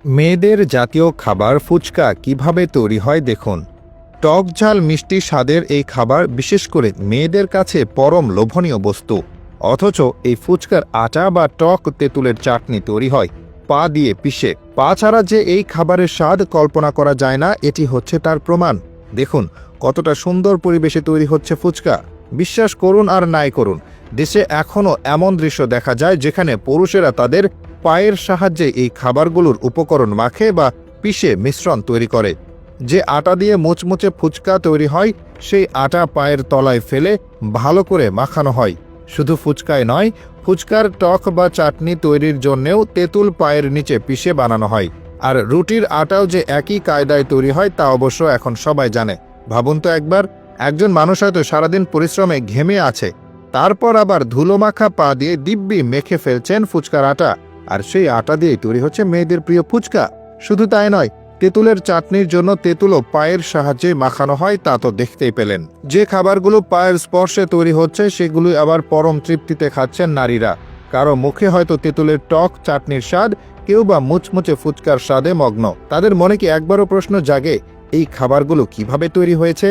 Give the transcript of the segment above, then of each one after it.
মেয়েদের জাতীয় খাবার ফুচকা কিভাবে তৈরি হয় দেখুন। টক ঝাল মিষ্টি স্বাদের এই খাবার বিশেষ করে মেয়েদের কাছে পরম লোভনীয় বস্তু। অথচ এই ফুচকার আটা বা টক তেঁতুলের চাটনি তৈরি হয় পা দিয়ে পিষে। পা ছাড়া যে এই খাবারের স্বাদ কল্পনা করা যায় না, এটি হচ্ছে তার প্রমাণ। দেখুন কতটা সুন্দর পরিবেশে তৈরি হচ্ছে ফুচকা। বিশ্বাস করুন আর নাই করুন, দেশে এখনও এমন দৃশ্য দেখা যায় যেখানে পুরুষেরা তাদের পায়ের সাহায্যে এই খাবারগুলোর উপকরণ মাখে বা পিষে মিশ্রণ তৈরি করে। যে আটা দিয়ে মুচমুচে ফুচকা তৈরি হয় সেই আটা পায়ের তলায় ফেলে ভালো করে মাখানো হয়। শুধু ফুচকায় নয়, ফুচকার টক বা চাটনি তৈরির জন্যেও তেঁতুল পায়ের নিচে পিষে বানানো হয়। আর রুটির আটাও যে একই কায়দায় তৈরি হয় তা অবশ্য এখন সবাই জানে। ভাবুন তো একবার, একজন মানুষ হয়তো সারাদিন পরিশ্রমে ঘেমে আছে, তারপর আবার ধুলোমাখা পা দিয়ে দিব্যি মেখে ফেলছেন ফুচকার আটা, আর সেই আটা দিয়ে তৈরি হচ্ছে মেয়েদের প্রিয় ফুচকা। শুধু তাই নয়, তেঁতুলের চাটনির জন্য তেঁতুলও পায়ের সাহায্যে মাখানো হয়, তা তো দেখতেই পেলেন। যে খাবারগুলো পায়ের স্পর্শে তৈরি হচ্ছে সেগুলোই আবার পরম তৃপ্তিতে খাচ্ছেন নারীরা। কারো মুখে হয়তো তেঁতুলের টক চাটনির স্বাদ, কেউ বা মুচমুচে ফুচকার স্বাদে মগ্ন। তাদের মনে কি একবারও প্রশ্ন জাগে এই খাবারগুলো কিভাবে তৈরি হয়েছে?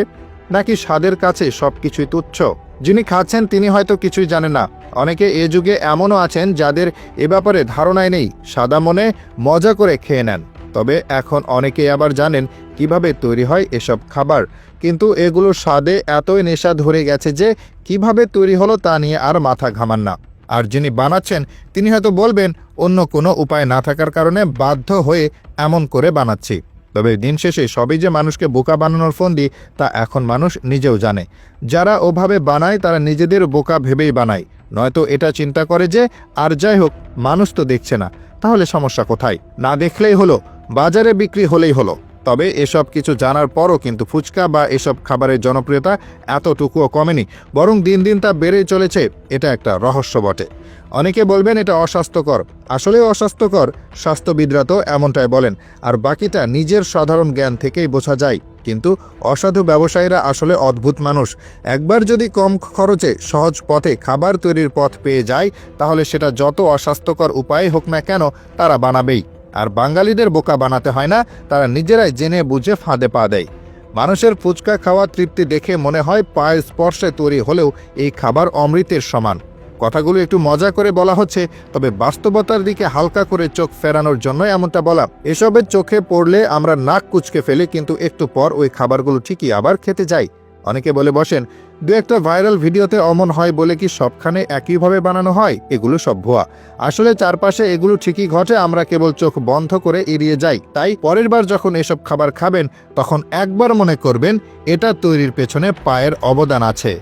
নাকি স্বাদের কাছে সবকিছুই তুচ্ছ? যিনি খাচ্ছেন তিনি হয়তো কিছুই জানেন না। অনেকে এ যুগে এমনও আছেন যাদের এ ব্যাপারে ধারণাই নেই, সাদা মনে মজা করে খেয়ে নেন। তবে এখন অনেকেই আবার জানেন কিভাবে তৈরি হয় এসব খাবার, কিন্তু এগুলোর স্বাদে এতই নেশা ধরে গেছে যে কিভাবে তৈরি হলো তা নিয়ে আর মাথা ঘামান না। আর যিনি বানাচ্ছেন তিনি হয়তো বলবেন অন্য কোনো উপায় না থাকার কারণে বাধ্য হয়ে এমন করে বানাচ্ছি। তবে দিন শেষে সবই যে মানুষকে বোকা বানানোর ফন্দি তা এখন মানুষ নিজেও জানে। যারা ওভাবে বানায় তারা নিজেদের বোকা ভেবেই বানায়, নয়তো এটা চিন্তা করে যে আর যাই হোক মানুষ তো দেখছে না, তাহলে সমস্যা কোথায়? না দেখলেই হলো, বাজারে বিক্রি হলেই হলো। তবে এসব কিছু জানার পরও কিন্তু ফুচকা বা এসব খাবারের জনপ্রিয়তা এতটুকুও কমেনি, বরং দিন দিন তা বেড়েই চলেছে। এটা একটা রহস্য বটে। অনেকে বলবেন এটা অস্বাস্থ্যকর, আসলেও অস্বাস্থ্যকর, স্বাস্থ্যবিদরা তো এমনটাই বলেন। আর বাকিটা নিজের সাধারণ জ্ঞান থেকেই বোঝা যায়। কিন্তু অসাধু ব্যবসায়ীরা আসলে অদ্ভুত মানুষ। একবার যদি কম খরচে সহজ পথে খাবার তৈরির পথ পেয়ে যায়, তাহলে সেটা যত অস্বাস্থ্যকর উপায় হোক না কেন তারা বানাবেই। আর বাঙালিদের বোকা বানাতে হয় না, তারা নিজেরাই জেনে বুঝে ফাঁদে পা দেয়। মানুষের ফুচকা খাওয়া তৃপ্তি দেখে মনে হয় পায়ের স্পর্শে তৈরি হলেও এই খাবার অমৃতের সমান। কথাগুলো একটু মজা করে বলা হচ্ছে, তবে বাস্তবতার দিকে হালকা করে চোখ ফেরানোর জন্য এমনটা বলা। এসবের চোখে পড়লে আমরা নাক কুঁচকে ফেলি, কিন্তু একটু পর ওই খাবারগুলো ঠিকই আবার খেতে যাই। অনেকে বলে বসেন দু একটা ভাইরাল ভিডিওতে অমন হয় বলে কি সবখানে একইভাবে বানানো হয়? এগুলো সব ভুয়া। আসলে চারপাশে এগুলো ঠিকই ঘটে, আমরা কেবল চোখ বন্ধ করে এড়িয়ে যাই। তাই পরের বার যখন এসব খাবার খাবেন তখন একবার মনে করবেন এটা তৈরির পেছনে পায়ের অবদান আছে।